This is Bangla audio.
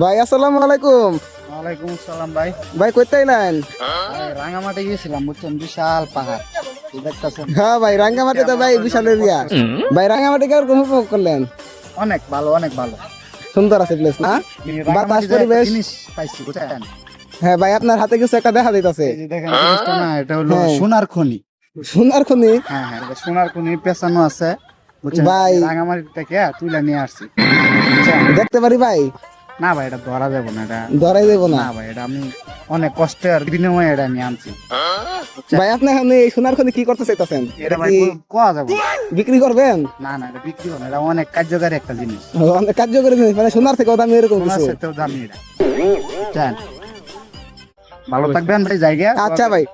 ভাই আসসালামু আলাইকুম। ওয়ালাইকুম আসসালাম ভাই। ভাই কইতে আইলেন? রাঙামাটি গেছিলাম, বুঝছেন, বিশাল পাহাড় দেখতেছেন। হ্যাঁ ভাই, রাঙ্গামাটি তো ভাই বিশাল এরিয়া। ভাই রাঙ্গামাটি কেমন উপভোগ করলেন? অনেক ভালো, অনেক ভালো। সুন্দর আছে প্লেস না? বাতাস পরিবেশ জিনিস পাইছি, বুঝছেন। হ্যাঁ ভাই, আপনার হাতে কিছু একটা দেখা যাইতাছে। এই যে দেখেন জিনিসটা না, এটা হলো হ্যাঁ। সোনার খনি। সোনার খনি? হ্যাঁ হ্যাঁ, এটা সোনার খনি পেছানো আছে, বুঝছেন। ভাই। রাঙামাটি থেকে তুলে নিয়ে আসছি, বুঝছেন। দেখতে পারি ভাই? না ভাই, এটা ধরা যাবে না, এটা ধরাই দেবো না? না ভাই, এটা আমি অনেক কষ্টের বিনিময়ে এটা নিয়ে আনছি। ভাই আপনি এখন এই সোনার খনি কি করতে চাইতেছেন? এটা ভাই কোয়া যাবে না। বিক্রি করবেন? না না, এটা বিক্রি হবে না, এটা অনেক কার্যকারী একটা জিনিস। অনেক কার্যকরী জিনিস, মানে সোনার থেকেও দামি এরকম সোনার কিছু? সাথেও দামি এটা, বুঝছেন। ভালো থাকবেন ভাই, জায়গা। আচ্ছা ভাই।